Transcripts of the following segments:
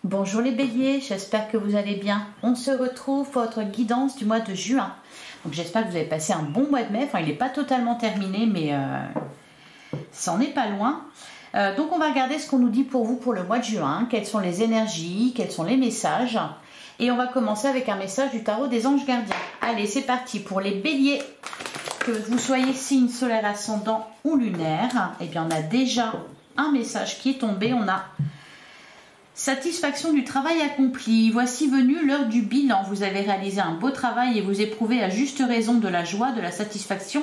Bonjour les béliers, j'espère que vous allez bien. On se retrouve pour votre guidance du mois de juin. Donc j'espère que vous avez passé un bon mois de mai. Enfin, il n'est pas totalement terminé, mais ça n'en est pas loin. Donc on va regarder ce qu'on nous dit pour vous pour le mois de juin. Quelles sont les énergies, quels sont les messages. Et on va commencer avec un message du tarot des anges gardiens. Allez, c'est parti pour les béliers. Que vous soyez signe solaire, ascendant ou lunaire. Eh bien, on a déjà un message qui est tombé. On a... satisfaction du travail accompli. Voici venue l'heure du bilan. Vous avez réalisé un beau travail et vous éprouvez à juste raison de la joie, de la satisfaction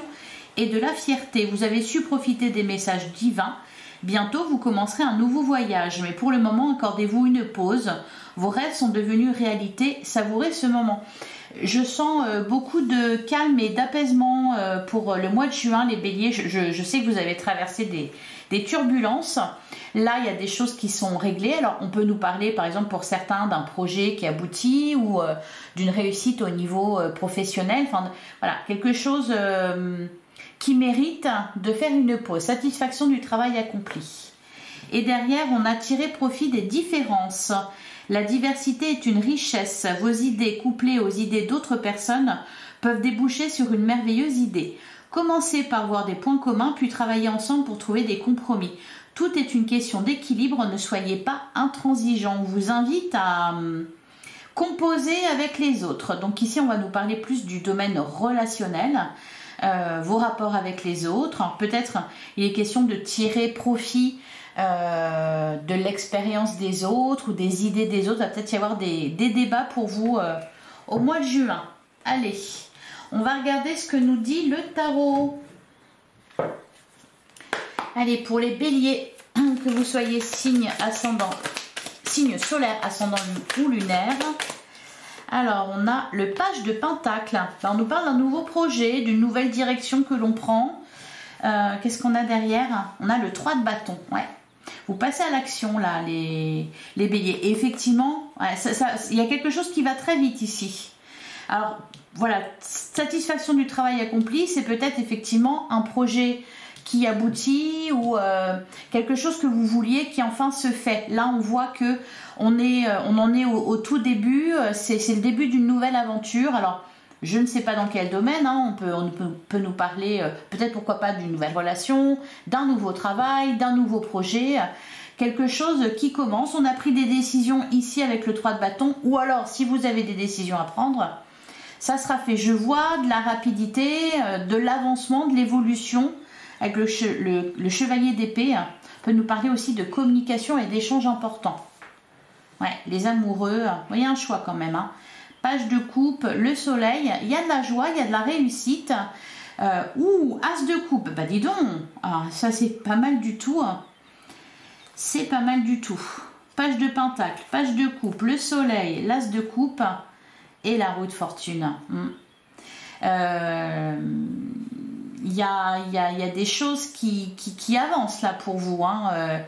et de la fierté. Vous avez su profiter des messages divins. Bientôt, vous commencerez un nouveau voyage. Mais pour le moment, accordez-vous une pause. Vos rêves sont devenus réalité. Savourez ce moment. Je sens beaucoup de calme et d'apaisement pour le mois de juin, les béliers. Je sais que vous avez traversé des turbulences. Là, il y a des choses qui sont réglées. Alors, on peut nous parler, par exemple, pour certains, d'un projet qui aboutit ou d'une réussite au niveau professionnel. Enfin, voilà, quelque chose qui mérite de faire une pause. Satisfaction du travail accompli. Et derrière, on a tiré profit des différences. La diversité est une richesse. Vos idées couplées aux idées d'autres personnes peuvent déboucher sur une merveilleuse idée. Commencez par voir des points communs, puis travailler ensemble pour trouver des compromis. Tout est une question d'équilibre, ne soyez pas intransigeants. On vous invite à composer avec les autres. Donc ici, on va nous parler plus du domaine relationnel, vos rapports avec les autres. Peut-être il est question de tirer profit de l'expérience des autres ou des idées des autres. Il va peut-être y avoir des débats pour vous au mois de juin. Allez, on va regarder ce que nous dit le tarot. Allez, pour les béliers, que vous soyez signe solaire, ascendant ou lunaire. Alors, on a le page de Pentacle. On nous parle d'un nouveau projet, d'une nouvelle direction que l'on prend. Qu'est-ce qu'on a derrière? On a le 3 de bâton. Ouais. Vous passez à l'action, là, les béliers. Et effectivement, ouais, il y a quelque chose qui va très vite ici. Alors, voilà, satisfaction du travail accompli, c'est peut-être effectivement un projet qui aboutit ou quelque chose que vous vouliez qui enfin se fait. Là, on voit que on en est au tout début. C'est le début d'une nouvelle aventure. Alors, je ne sais pas dans quel domaine. Hein, on peut nous parler peut-être pourquoi pas d'une nouvelle relation, d'un nouveau travail, d'un nouveau projet. Quelque chose qui commence. On a pris des décisions ici avec le 3 de bâton. Ou alors, si vous avez des décisions à prendre, ça sera fait. Je vois de la rapidité, de l'avancement, de l'évolution. Avec le chevalier d'épée, peut nous parler aussi de communication et d'échanges importants. Ouais, les amoureux, il y a un choix quand même. Hein. Page de coupe, le soleil, il y a de la joie, il y a de la réussite. Ouh, as de coupe, bah dis donc, ah, ça c'est pas mal du tout. Hein. C'est pas mal du tout. Page de pentacle, page de coupe, le soleil, l'as de coupe et la roue de fortune. Il y a des choses qui avancent là pour vous. Hein.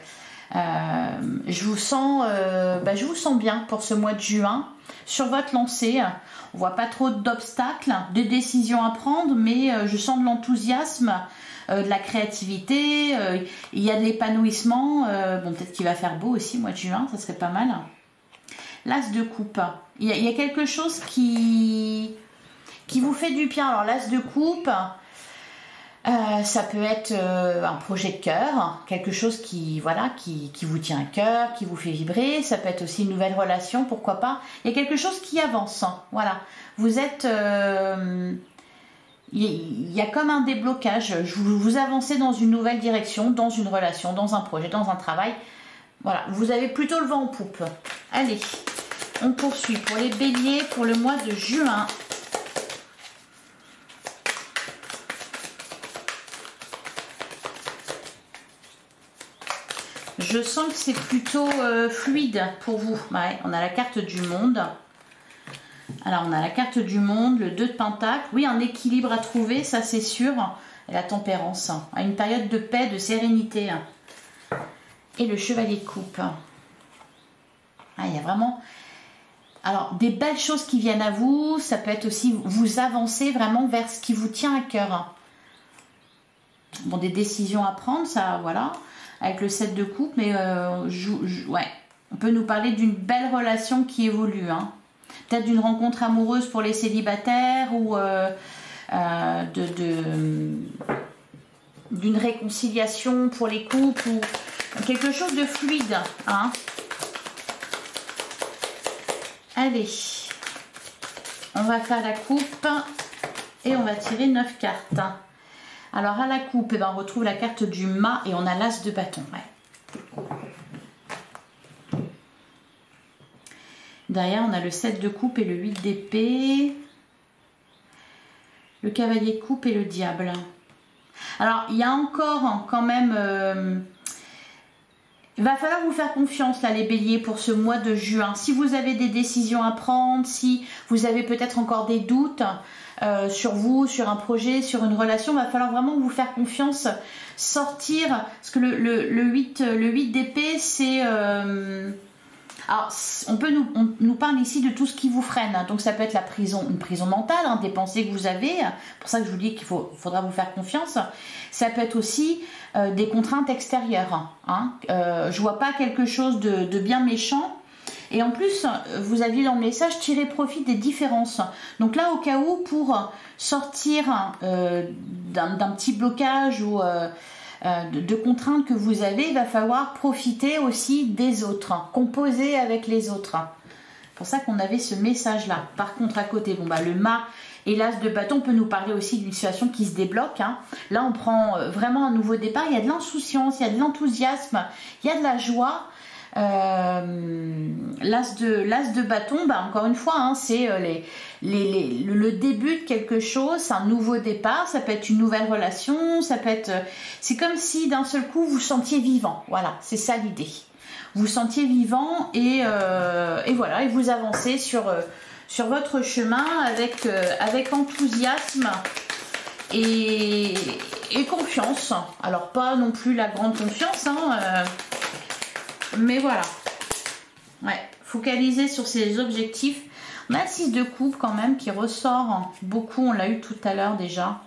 Je vous sens bien pour ce mois de juin. Sur votre lancée, on voit pas trop d'obstacles, de décisions à prendre, mais je sens de l'enthousiasme, de la créativité. Il y a de l'épanouissement. Bon, peut-être qu'il va faire beau aussi, mois de juin, ça serait pas mal. L'as de coupe. Il y a quelque chose qui vous fait du bien. Alors, l'as de coupe... ça peut être un projet de cœur, quelque chose qui vous tient à cœur, qui vous fait vibrer. Ça peut être aussi une nouvelle relation, pourquoi pas. Il y a quelque chose qui avance. Hein, voilà, vous êtes, il y a comme un déblocage. Vous avancez dans une nouvelle direction, dans une relation, dans un projet, dans un travail. Voilà, vous avez plutôt le vent en poupe. Allez, on poursuit pour les béliers pour le mois de juin. Je sens que c'est plutôt fluide pour vous. Ouais, on a la carte du monde. Alors, on a la carte du monde, le 2 de pentacle. Oui, un équilibre à trouver, ça c'est sûr. Et la tempérance. Une période de paix, de sérénité. Et le chevalier de coupe. Ah, il y a vraiment... Alors, des belles choses qui viennent à vous. Ça peut être aussi vous avancer vraiment vers ce qui vous tient à cœur. Bon, des décisions à prendre, ça, voilà. Avec le 7 de coupe, mais ouais, On peut nous parler d'une belle relation qui évolue, hein. Peut-être d'une rencontre amoureuse pour les célibataires ou d'une réconciliation pour les couples ou quelque chose de fluide, hein. Allez, on va faire la coupe et on va tirer 9 cartes. Alors à la coupe, eh ben, on retrouve la carte du mât et on a l'as de bâton. Ouais. Derrière, on a le 7 de coupe et le 8 d'épée, le cavalier de coupe et le diable. Alors, il y a encore quand même... il va falloir vous faire confiance là les béliers pour ce mois de juin. Si vous avez des décisions à prendre, si vous avez peut-être encore des doutes sur vous, sur un projet, sur une relation, il va falloir vraiment vous faire confiance, sortir, parce que le 8 d'épée c'est... alors, on nous parle ici de tout ce qui vous freine. Donc, ça peut être une prison mentale, hein, des pensées que vous avez. C'est pour ça que je vous dis qu'il faudra vous faire confiance. Ça peut être aussi des contraintes extérieures. Hein. Je vois pas quelque chose de bien méchant. Et en plus, vous aviez dans le message tiré profit des différences. Donc là, au cas où, pour sortir d'un petit blocage ou... de contraintes que vous avez, il va falloir profiter aussi des autres, hein, composer avec les autres. C'est pour ça qu'on avait ce message-là. Par contre, à côté, bon, bah, le mât et l'as de bâton peut nous parler aussi d'une situation qui se débloque. Hein. Là, on prend vraiment un nouveau départ. Il y a de l'insouciance, il y a de l'enthousiasme, il y a de la joie. L'as de bâton, bah, encore une fois, hein, c'est le début de quelque chose, c'est un nouveau départ, ça peut être une nouvelle relation, ça peut être, c'est comme si d'un seul coup vous sentiez vivant. Voilà, c'est ça l'idée. Vous sentiez vivant et voilà, et vous avancez sur votre chemin avec enthousiasme et confiance. Alors pas non plus la grande confiance, hein, mais voilà. Ouais, focaliser sur ses objectifs. On a le 6 de coupe quand même qui ressort beaucoup. On l'a eu tout à l'heure déjà.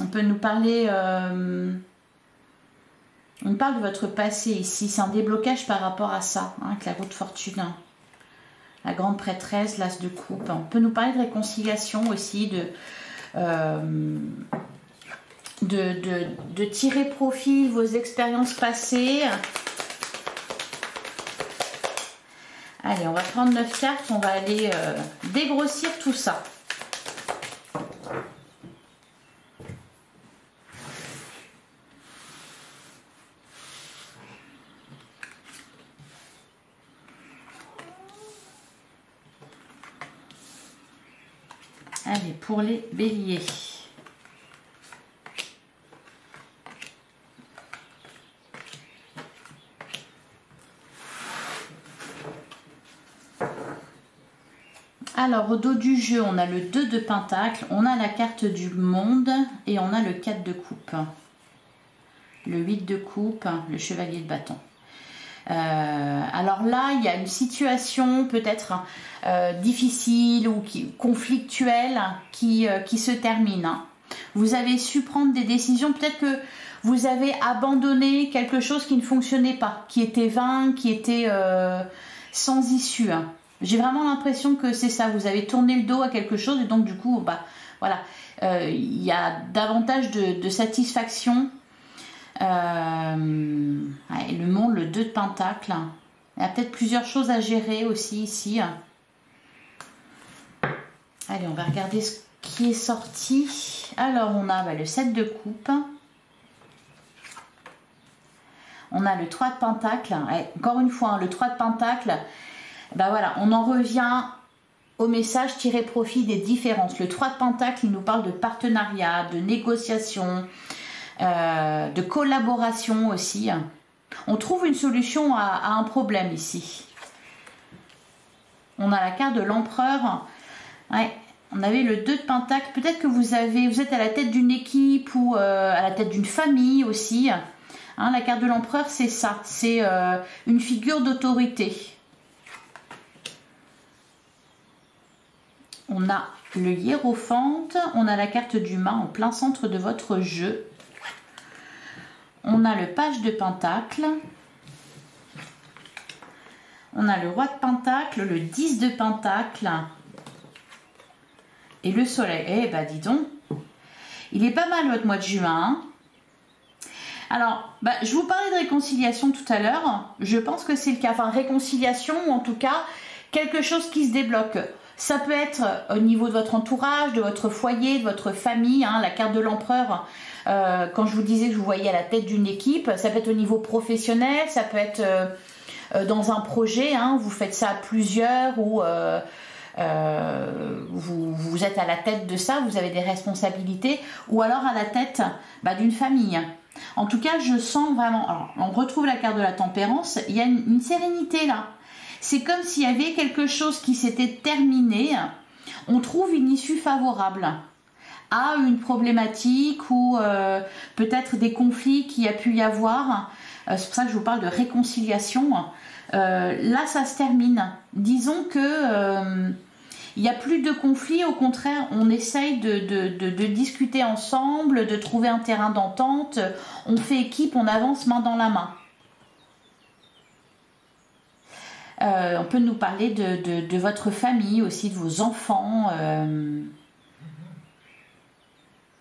On peut nous parler... on parle de votre passé ici. C'est un déblocage par rapport à ça, hein, avec la roue de fortune. La grande prêtresse, l'as de coupe. On peut nous parler de réconciliation aussi, de tirer profit de vos expériences passées. Allez, on va prendre 9 cartes, on va aller dégrossir tout ça. Allez, pour les béliers. Alors, au dos du jeu, on a le 2 de pentacle, on a la carte du monde et on a le 4 de coupe. Le 8 de coupe, le chevalier de bâton. Alors là, il y a une situation peut-être difficile ou conflictuelle qui se termine. Vous avez su prendre des décisions, peut-être que vous avez abandonné quelque chose qui ne fonctionnait pas, qui était vain, qui était sans issue. J'ai vraiment l'impression que c'est ça, vous avez tourné le dos à quelque chose et donc du coup, bah, voilà, il y a davantage de satisfaction. Ouais, le monde, le 2 de pentacle. Il y a peut-être plusieurs choses à gérer aussi ici. Allez, on va regarder ce qui est sorti. Alors, on a le 7 de coupe. On a le 3 de pentacle. Ouais, encore une fois, hein, le 3 de pentacle. Ben voilà, on en revient au message tirer profit des différences. Le 3 de pentacle, il nous parle de partenariat, de négociation, de collaboration aussi. On trouve une solution à un problème ici. On a la carte de l'empereur. Ouais, on avait le 2 de pentacle. Peut-être que vous êtes à la tête d'une équipe ou à la tête d'une famille aussi. Hein, la carte de l'empereur, c'est ça. C'est une figure d'autorité. On a le hiérophante, on a la carte du mât en plein centre de votre jeu. On a le page de pentacle. On a le roi de pentacle, le 10 de pentacle et le soleil. Eh ben dis donc, il est pas mal votre mois de juin. Hein. Alors, je vous parlais de réconciliation tout à l'heure. Je pense que c'est le cas. Enfin, réconciliation ou en tout cas, quelque chose qui se débloque. Ça peut être au niveau de votre entourage, de votre foyer, de votre famille. Hein, la carte de l'empereur, quand je vous disais que je vous voyais à la tête d'une équipe, ça peut être au niveau professionnel, ça peut être dans un projet. Hein, vous faites ça à plusieurs ou vous êtes à la tête de ça, vous avez des responsabilités. Ou alors à la tête d'une famille. En tout cas, je sens vraiment... Alors, on retrouve la carte de la tempérance. Il y a une sérénité là. C'est comme s'il y avait quelque chose qui s'était terminé. On trouve une issue favorable à une problématique ou peut-être des conflits qu'il y a pu y avoir. C'est pour ça que je vous parle de réconciliation. Là, ça se termine. Disons que... il n'y a plus de conflit, au contraire, on essaye de discuter ensemble, de trouver un terrain d'entente, on fait équipe, on avance main dans la main. On peut nous parler de votre famille aussi, de vos enfants.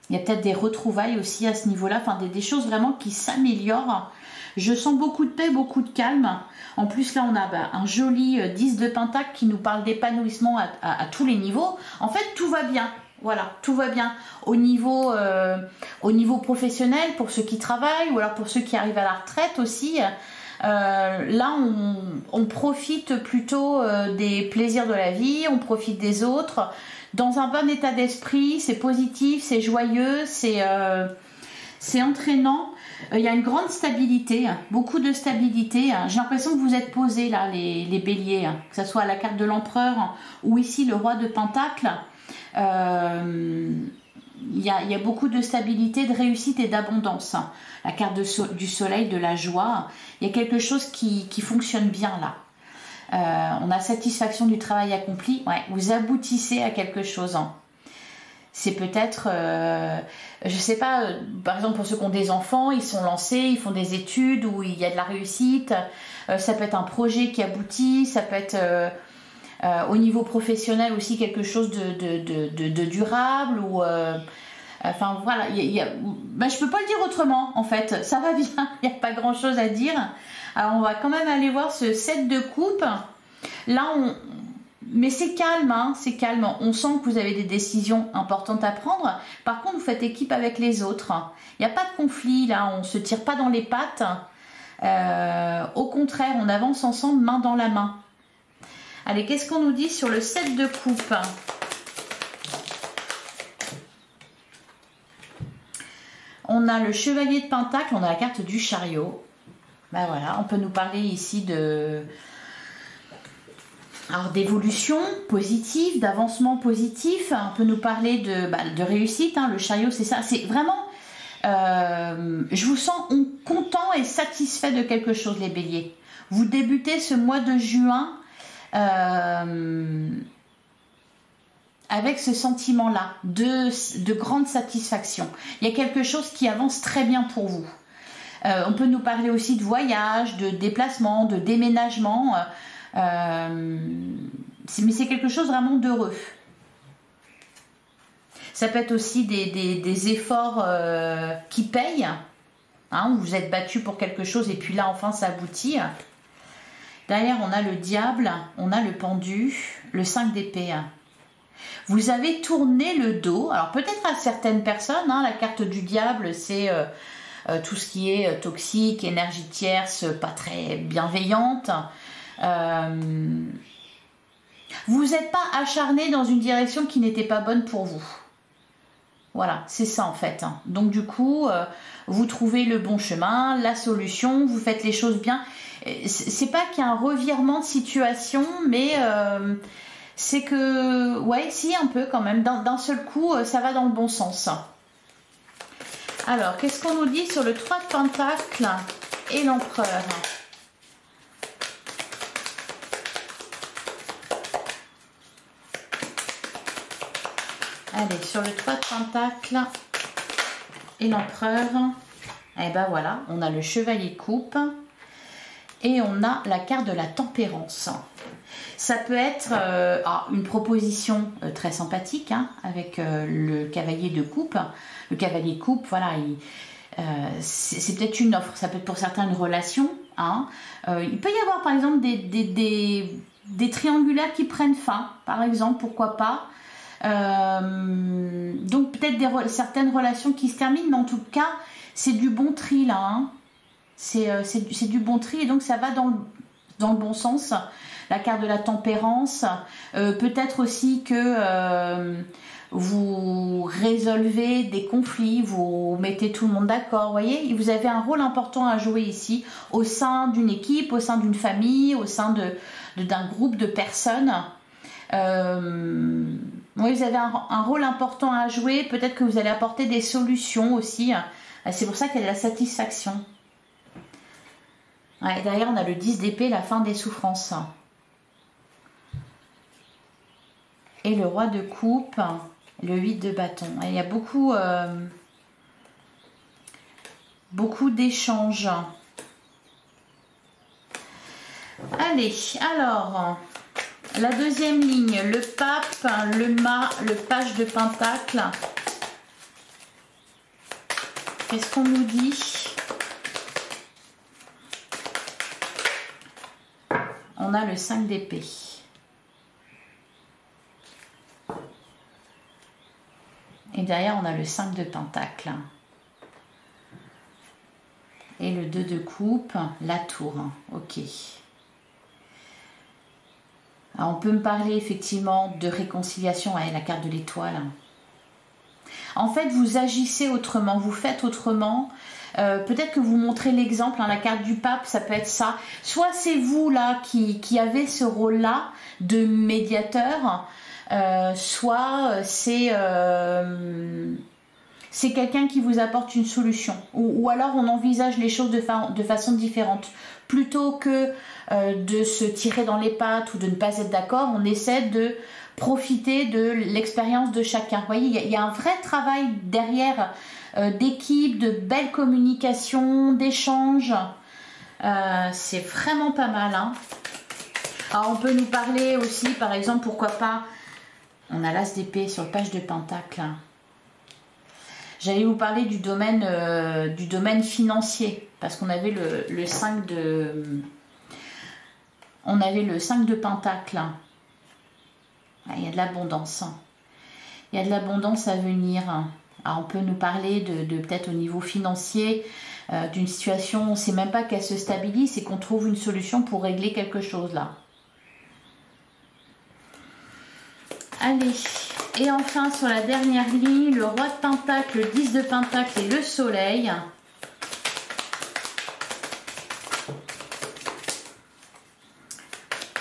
Il y a peut-être des retrouvailles aussi à ce niveau-là, enfin des choses vraiment qui s'améliorent. Je sens beaucoup de paix, beaucoup de calme. En plus, là, on a un joli 10 de pentacle qui nous parle d'épanouissement à tous les niveaux. En fait, tout va bien. Voilà, tout va bien. Au niveau professionnel, pour ceux qui travaillent, ou alors pour ceux qui arrivent à la retraite aussi. Là, on profite plutôt des plaisirs de la vie, on profite des autres. Dans un bon état d'esprit, c'est positif, c'est joyeux, c'est entraînant. Il y a une grande stabilité, beaucoup de stabilité. J'ai l'impression que vous êtes posés là, les béliers, que ce soit la carte de l'empereur ou ici le roi de pentacle. Il y a beaucoup de stabilité, de réussite et d'abondance. La carte du soleil, de la joie. Il y a quelque chose qui fonctionne bien là. On a satisfaction du travail accompli. Ouais, vous aboutissez à quelque chose. C'est peut-être, je sais pas, par exemple pour ceux qui ont des enfants, ils sont lancés, ils font des études où il y a de la réussite. Ça peut être un projet qui aboutit, ça peut être au niveau professionnel aussi quelque chose de durable ou enfin voilà, je peux pas le dire autrement en fait, ça va bien, il n'y a pas grand chose à dire. Alors on va quand même aller voir ce 7 de coupe. Là mais c'est calme, hein, c'est calme. On sent que vous avez des décisions importantes à prendre. Par contre, vous faites équipe avec les autres. Il n'y a pas de conflit, là. On ne se tire pas dans les pattes. Au contraire, on avance ensemble, main dans la main. Allez, qu'est-ce qu'on nous dit sur le 7 de coupe? On a le chevalier de pentacle, on a la carte du chariot. Ben voilà, on peut nous parler ici de... Alors d'évolution positive, d'avancement positif, on peut nous parler de réussite, hein, le chariot c'est ça, c'est vraiment, je vous sens content et satisfait de quelque chose les béliers. Vous débutez ce mois de juin avec ce sentiment-là de grande satisfaction. Il y a quelque chose qui avance très bien pour vous. On peut nous parler aussi de voyage, de déplacement, de déménagement, mais c'est quelque chose vraiment d'heureux. Ça peut être aussi des efforts qui payent, hein, où vous êtes battu pour quelque chose et puis là enfin ça aboutit. Derrière on a le diable, on a le pendu, le 5 d'épée. Vous avez tourné le dos, alors peut-être à certaines personnes, hein, la carte du diable c'est tout ce qui est toxique, énergie tierce, pas très bienveillante. Vous n'êtes pas acharné dans une direction qui n'était pas bonne pour vous. Voilà, c'est ça en fait. Donc du coup, vous trouvez le bon chemin, la solution, vous faites les choses bien. C'est pas qu'il y a un revirement de situation, mais c'est que, ouais, si un peu quand même, d'un seul coup, ça va dans le bon sens. Alors, qu'est-ce qu'on nous dit sur le 3 de pentacle et l'empereur? Allez, sur le 3 de pentacle et l'empereur, et ben voilà, on a le chevalier coupe Et on a la carte de la tempérance. Ça peut être une proposition très sympathique, hein, avec le cavalier de coupe. Le cavalier de coupe, voilà, c'est peut-être une offre. Ça peut être pour certains une relation. Hein. Il peut y avoir par exemple des triangulaires qui prennent fin, par exemple, pourquoi pas. Donc peut-être certaines relations qui se terminent, mais en tout cas, c'est du bon tri là. Hein. C'est du bon tri et donc ça va dans le bon sens. La carte de la tempérance, peut-être aussi que vous résolvez des conflits, vous mettez tout le monde d'accord, vous voyez, vous avez un rôle important à jouer ici, au sein d'une équipe, au sein d'une famille, au sein d'un groupe de personnes. Oui, vous avez un rôle important à jouer, peut-être que vous allez apporter des solutions aussi, c'est pour ça qu'il y a de la satisfaction. Ouais, derrière on a le 10 d'épée, la fin des souffrances. Et le roi de coupe, le 8 de bâton. Il y a beaucoup d'échanges. Allez, alors, la deuxième ligne, le pape, le mât, le page de pentacle. Qu'est-ce qu'on nous dit? On a le 5 d'épée. Et derrière, on a le 5 de pentacle. Et le 2 de coupe, la tour. Ok. Alors, on peut me parler effectivement de réconciliation avec la carte de l'étoile. En fait, vous agissez autrement, vous faites autrement. Peut-être que vous montrez l'exemple, hein, la carte du pape, ça peut être ça. Soit c'est vous là qui avez ce rôle-là de médiateur, soit c'est quelqu'un qui vous apporte une solution. Ou alors on envisage les choses de façon différente. Plutôt que de se tirer dans les pattes ou de ne pas être d'accord, on essaie de profiter de l'expérience de chacun. Vous voyez, il y a un vrai travail derrière, d'équipe, de belle communication, d'échange. C'est vraiment pas mal. Hein. Alors on peut nous parler aussi, par exemple, pourquoi pas, on a l'as d'épée sur le page de pentacle. J'allais vous parler du domaine financier, parce qu'on avait le 5 de... On avait le 5 de pentacle. Il y a de l'abondance. Il y a de l'abondance à venir. Alors on peut nous parler de peut-être au niveau financier, d'une situation, on ne sait même pas qu'elle se stabilise et qu'on trouve une solution pour régler quelque chose là. Allez, et enfin sur la dernière ligne, le roi de pentacle, le 10 de pentacle et le soleil.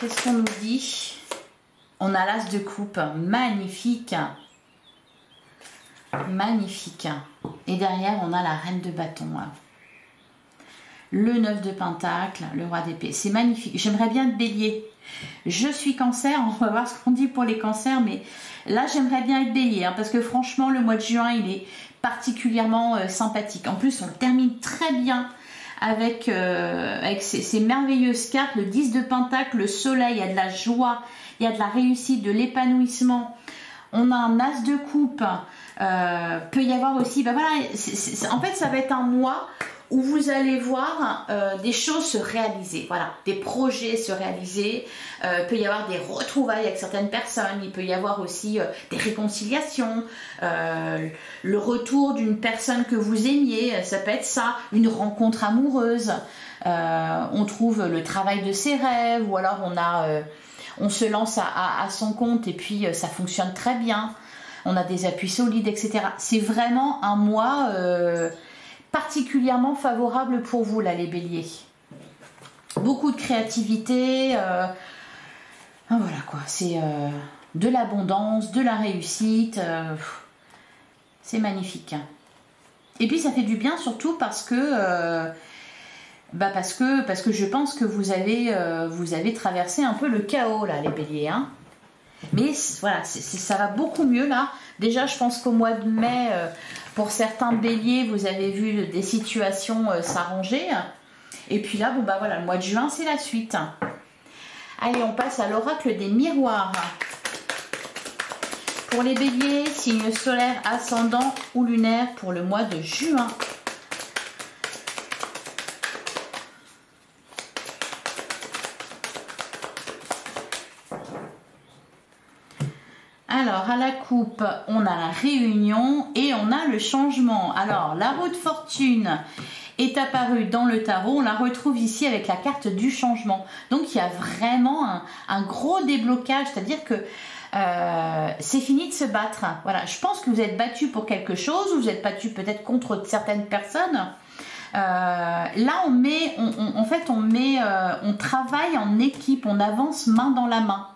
Qu'est-ce qu'on nous dit? On a l'as de coupe, magnifique. Magnifique. Et derrière, on a la reine de bâton. Le 9 de pentacle, le roi d'épée. C'est magnifique. J'aimerais bien être bélier. Je suis cancer, on va voir ce qu'on dit pour les cancers, mais là, j'aimerais bien être bélier, hein, parce que franchement, le mois de juin, il est particulièrement sympathique. En plus, on le termine très bien avec ces merveilleuses cartes. Le 10 de pentacle, le soleil, il y a de la joie, il y a de la réussite, de l'épanouissement. On a un as de coupe. Peut y avoir aussi, ben voilà, en fait, ça va être un mois où vous allez voir des choses se réaliser, voilà, des projets se réaliser. Peut y avoir des retrouvailles avec certaines personnes, il peut y avoir aussi des réconciliations, le retour d'une personne que vous aimiez, ça peut être ça, une rencontre amoureuse, on trouve le travail de ses rêves, ou alors on se lance à son compte et puis ça fonctionne très bien, on a des appuis solides, etc. C'est vraiment un mois particulièrement favorable pour vous là, les béliers. Beaucoup de créativité, voilà quoi, c'est de l'abondance, de la réussite, c'est magnifique. Et puis ça fait du bien surtout parce que parce que je pense que vous avez traversé un peu le chaos là, les béliers, hein. Mais voilà, ça va beaucoup mieux là. Déjà, je pense qu'au mois de mai, pour certains béliers, vous avez vu des situations s'arranger. Et puis là, bon bah voilà, le mois de juin, c'est la suite. Allez, on passe à l'oracle des miroirs. Pour les béliers, signe solaire, ascendant ou lunaire pour le mois de juin. Alors, à la coupe, on a la réunion et on a le changement. Alors, la roue de fortune est apparue dans le tarot. On la retrouve ici avec la carte du changement. Donc, il y a vraiment un gros déblocage. C'est-à-dire que c'est fini de se battre. Voilà, je pense que vous êtes battu pour quelque chose. Vous êtes battu peut-être contre certaines personnes. Là, on travaille en équipe. On avance main dans la main.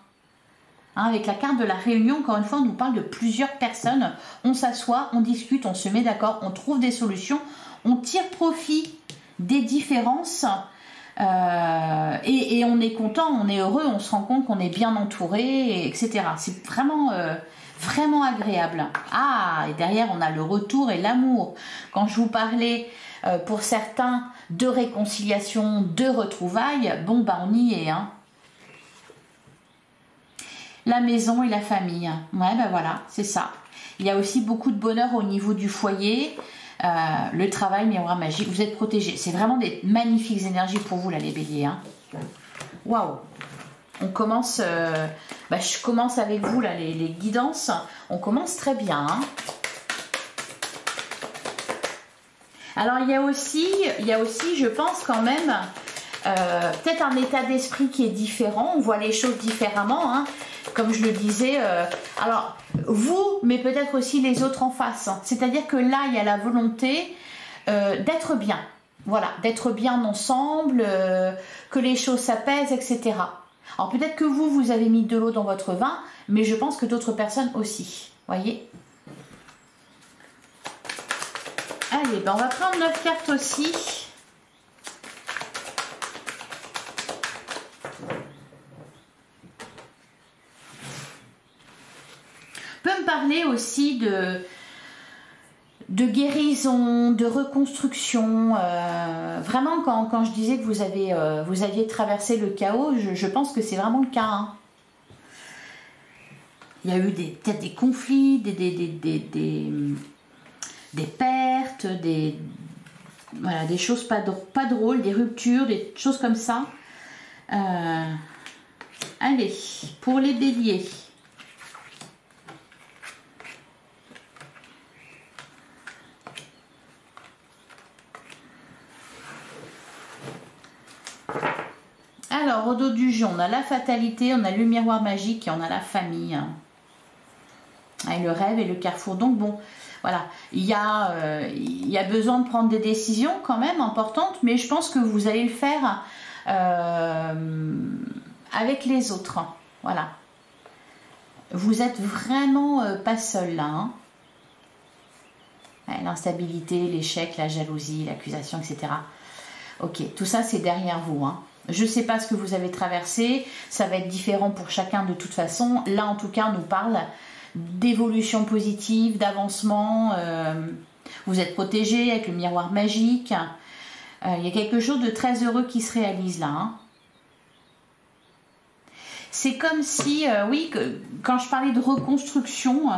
Hein, avec la carte de la réunion, encore une fois, on nous parle de plusieurs personnes. On s'assoit, on discute, on se met d'accord, on trouve des solutions, on tire profit des différences et on est content, on est heureux, on se rend compte qu'on est bien entouré, etc. C'est vraiment, vraiment agréable. Ah, et derrière, on a le retour et l'amour. Quand je vous parlais, pour certains, de réconciliation, de retrouvailles, bon, bah on y est, hein. La maison et la famille. Ouais, ben voilà, c'est ça. Il y a aussi beaucoup de bonheur au niveau du foyer. Le travail, miroir magique. Vous êtes protégés. C'est vraiment des magnifiques énergies pour vous, là, les béliers. Hein. Waouh. On commence... je commence avec vous, là, les guidances. On commence très bien. Hein. Alors, il y a aussi, je pense, quand même... peut-être un état d'esprit qui est différent. On voit les choses différemment, hein. Comme je le disais, alors vous, mais peut-être aussi les autres en face. C'est-à-dire que là, il y a la volonté d'être bien. Voilà, d'être bien ensemble, que les choses s'apaisent, etc. Alors peut-être que vous avez mis de l'eau dans votre vin, mais je pense que d'autres personnes aussi. Voyez ? Allez, ben on va prendre 9 cartes aussi. Parler aussi de guérison, de reconstruction. Vraiment, quand je disais que vous aviez traversé le chaos, je pense que c'est vraiment le cas. Hein. Il y a eu peut-être des conflits, des pertes, des choses pas drôles, des ruptures, des choses comme ça. Allez, pour les béliers. Alors, au dos du jeu, on a la fatalité, on a le miroir magique et on a la famille. Et le rêve et le carrefour. Donc, bon, voilà. Il y a besoin de prendre des décisions quand même importantes, mais je pense que vous allez le faire avec les autres. Voilà. Vous êtes vraiment pas seul là. Hein. Ouais, l'instabilité, l'échec, la jalousie, l'accusation, etc. Ok, tout ça, c'est derrière vous. Hein. Je ne sais pas ce que vous avez traversé, ça va être différent pour chacun de toute façon. Là, en tout cas, on nous parle d'évolution positive, d'avancement. Vous êtes protégé avec le miroir magique. Il y a quelque chose de très heureux qui se réalise là. Hein. C'est comme si, quand je parlais de reconstruction,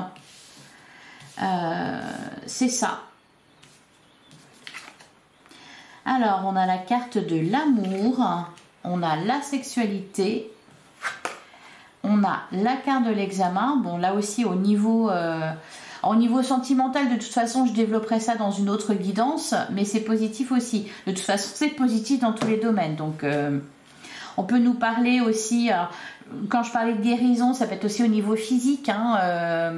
c'est ça. Alors, on a la carte de l'amour, on a la sexualité, on a la carte de l'examen. Bon, là aussi, au niveau sentimental, de toute façon, je développerai ça dans une autre guidance, mais c'est positif aussi. De toute façon, c'est positif dans tous les domaines. Donc, on peut nous parler aussi, quand je parlais de guérison, ça peut être aussi au niveau physique. Hein,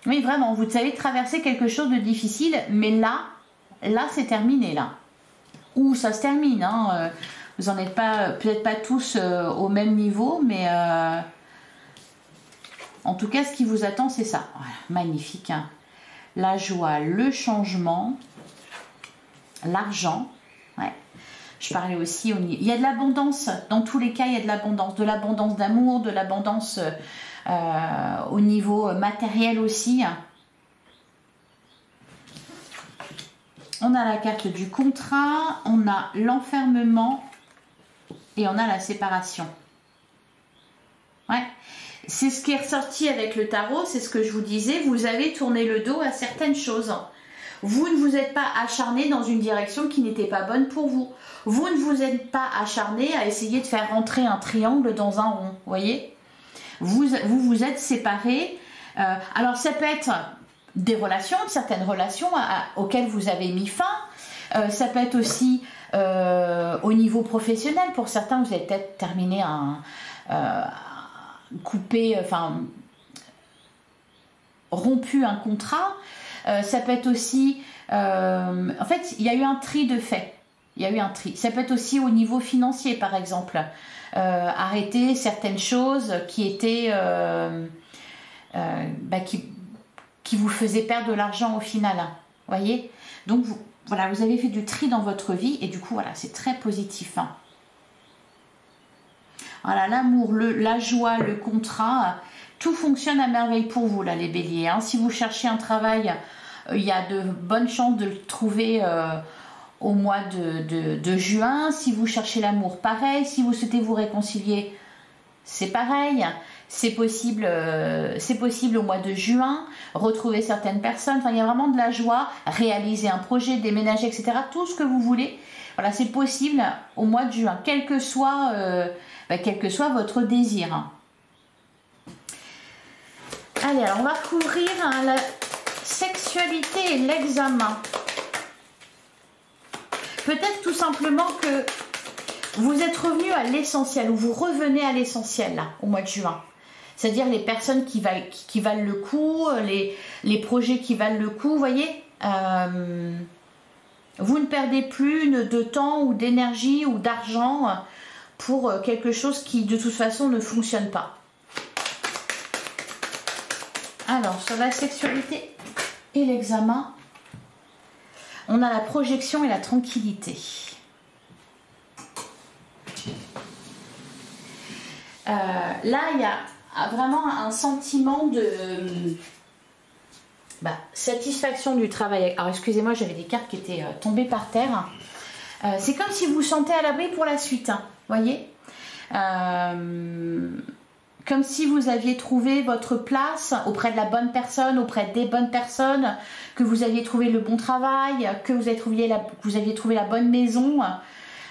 oui, vraiment, vous savez traverser quelque chose de difficile, mais là c'est terminé, là. Ou ça se termine, hein. Vous n'en êtes peut-être pas tous au même niveau, mais en tout cas, ce qui vous attend, c'est ça. Voilà, magnifique. Hein. La joie, le changement, l'argent. Ouais. Je parlais aussi, il y a de l'abondance. Dans tous les cas, il y a de l'abondance d'amour, de l'abondance au niveau matériel aussi. On a la carte du contrat, on a l'enfermement et on a la séparation. Ouais. C'est ce qui est ressorti avec le tarot, c'est ce que je vous disais, vous avez tourné le dos à certaines choses. Vous ne vous êtes pas acharné dans une direction qui n'était pas bonne pour vous. Vous ne vous êtes pas acharné à essayer de faire rentrer un triangle dans un rond, voyez. Vous êtes séparés. Alors ça peut être des relations, certaines relations auxquelles vous avez mis fin. Ça peut être aussi au niveau professionnel. Pour certains, vous avez peut-être terminé coupé, enfin rompu un contrat. Ça peut être aussi, en fait, il y a eu un tri de fait. Il y a eu un tri. Ça peut être aussi au niveau financier, par exemple. Arrêter certaines choses qui étaient, qui vous faisaient perdre de l'argent au final. Voyez. Donc voilà, vous avez fait du tri dans votre vie et du coup voilà, c'est très positif. Hein. Voilà, l'amour, la joie, le contrat, tout fonctionne à merveille pour vous là les béliers. Hein. Si vous cherchez un travail, il y a de bonnes chances de le trouver au mois de juin. Si vous cherchez l'amour, pareil. Si vous souhaitez vous réconcilier, c'est pareil. C'est possible au mois de juin. Retrouver certaines personnes. Enfin, il y a vraiment de la joie. Réaliser un projet, déménager, etc. Tout ce que vous voulez. Voilà, c'est possible au mois de juin, quel que soit votre désir. Allez, alors on va recouvrir la sexualité et l'examen. Peut-être tout simplement que vous êtes revenu à l'essentiel, ou vous revenez à l'essentiel là, au mois de juin. C'est-à-dire les personnes qui valent le coup, les projets qui valent le coup, vous voyez. Vous ne perdez plus de temps ou d'énergie ou d'argent pour quelque chose qui de toute façon ne fonctionne pas. Alors, sur la sexualité et l'examen, on a la projection et la tranquillité. Là, il y a vraiment un sentiment de satisfaction du travail. Alors, excusez-moi, j'avais des cartes qui étaient tombées par terre. C'est comme si vous vous sentez à l'abri pour la suite, hein, voyez. Comme si vous aviez trouvé votre place auprès de la bonne personne, auprès des bonnes personnes, que vous aviez trouvé le bon travail, que vous aviez trouvé la bonne maison.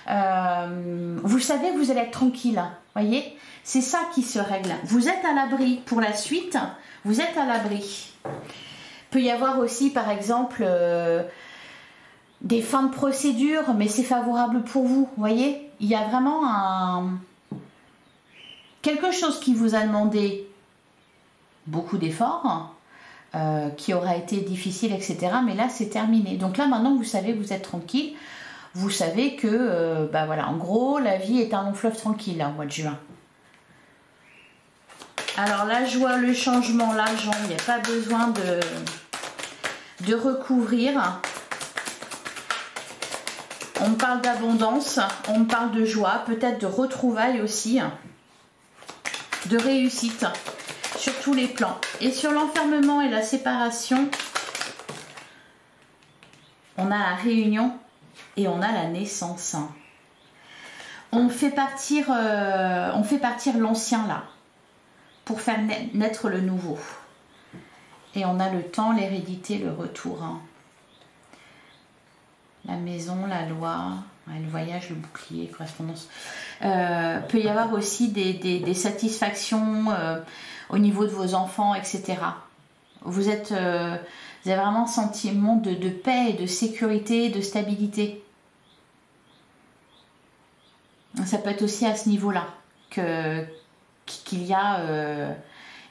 Vous savez que vous allez être tranquille, voyez. C'est ça qui se règle. Vous êtes à l'abri pour la suite, vous êtes à l'abri. Il peut y avoir aussi, par exemple, des fins de procédure, mais c'est favorable pour vous, voyez. Il y a vraiment quelque chose qui vous a demandé beaucoup d'efforts, qui aura été difficile, etc. Mais là, c'est terminé. Donc là, maintenant, vous savez que vous êtes tranquille. Vous savez que, voilà, en gros, la vie est un long fleuve tranquille, là, au mois de juin. Alors, la joie, le changement, l'argent, il n'y a pas besoin de recouvrir. On me parle d'abondance, on me parle de joie, peut-être de retrouvailles aussi, de réussite sur tous les plans. Et sur l'enfermement et la séparation, on a la réunion et on a la naissance. On fait partir l'ancien là, pour faire naître le nouveau. Et on a le temps, l'hérédité, le retour. La maison, la loi, le voyage, le bouclier, correspondance. Peut y avoir aussi des satisfactions au niveau de vos enfants, etc. Vous avez vraiment un sentiment de paix, de sécurité, de stabilité. Ça peut être aussi à ce niveau-là qu'il y a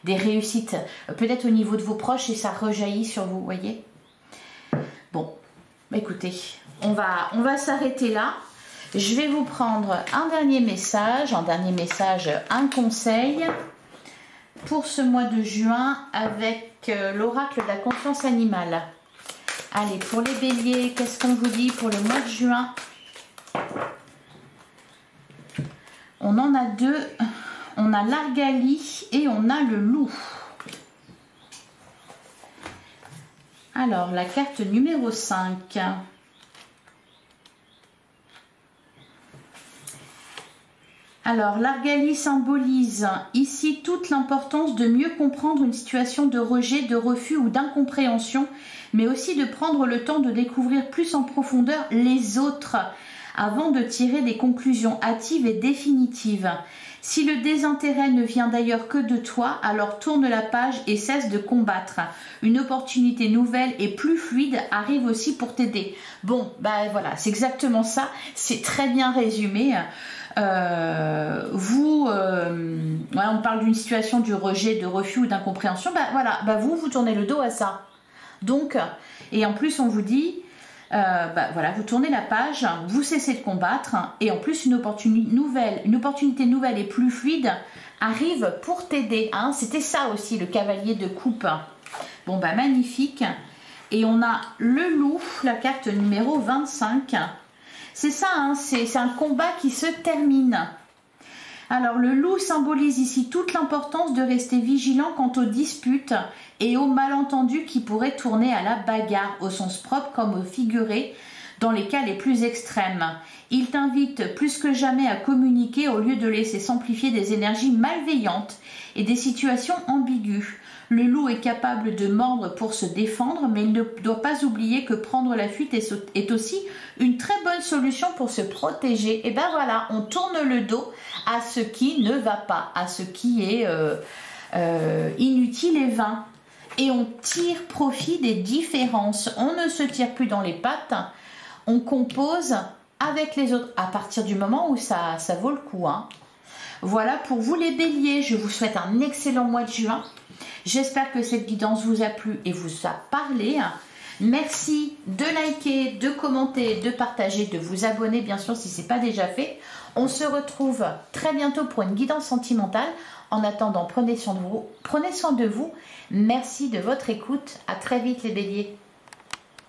des réussites. Peut-être au niveau de vos proches et ça rejaillit sur vous, voyez. Bon, écoutez, on va s'arrêter là. Je vais vous prendre un dernier message, un conseil pour ce mois de juin avec l'oracle de la confiance animale. Allez, pour les béliers, qu'est-ce qu'on vous dit pour le mois de juin? On en a deux. On a l'Argali et on a le loup. Alors, la carte numéro 5. Alors, l'Argali symbolise ici toute l'importance de mieux comprendre une situation de rejet, de refus ou d'incompréhension, mais aussi de prendre le temps de découvrir plus en profondeur les autres avant de tirer des conclusions hâtives et définitives. Si le désintérêt ne vient d'ailleurs que de toi, alors tourne la page et cesse de combattre. Une opportunité nouvelle et plus fluide arrive aussi pour t'aider. Bon, ben voilà, c'est exactement ça, c'est très bien résumé. Voilà, on parle d'une situation du rejet, de refus ou d'incompréhension. Voilà, vous tournez le dos à ça. Donc, et en plus on vous dit, voilà, vous tournez la page, vous cessez de combattre, et en plus une opportunité nouvelle et plus fluide arrive pour t'aider. Hein. C'était ça aussi le cavalier de coupe. Bon, magnifique. Et on a le loup, la carte numéro 25. C'est ça, hein, c'est un combat qui se termine. Alors, le loup symbolise ici toute l'importance de rester vigilant quant aux disputes et aux malentendus qui pourraient tourner à la bagarre, au sens propre comme au figuré, dans les cas les plus extrêmes. Il t'invite plus que jamais à communiquer au lieu de laisser s'amplifier des énergies malveillantes et des situations ambiguës. Le loup est capable de mordre pour se défendre, mais il ne doit pas oublier que prendre la fuite est aussi une très bonne solution pour se protéger. Et voilà, on tourne le dos à ce qui ne va pas, à ce qui est inutile et vain. Et on tire profit des différences. On ne se tire plus dans les pattes, on compose avec les autres à partir du moment où ça vaut le coup. Hein. Voilà pour vous les béliers, je vous souhaite un excellent mois de juin. J'espère que cette guidance vous a plu et vous a parlé. Merci de liker, de commenter, de partager, de vous abonner bien sûr si ce n'est pas déjà fait. On se retrouve très bientôt pour une guidance sentimentale. En attendant, prenez soin de vous. Merci de votre écoute. À très vite les béliers.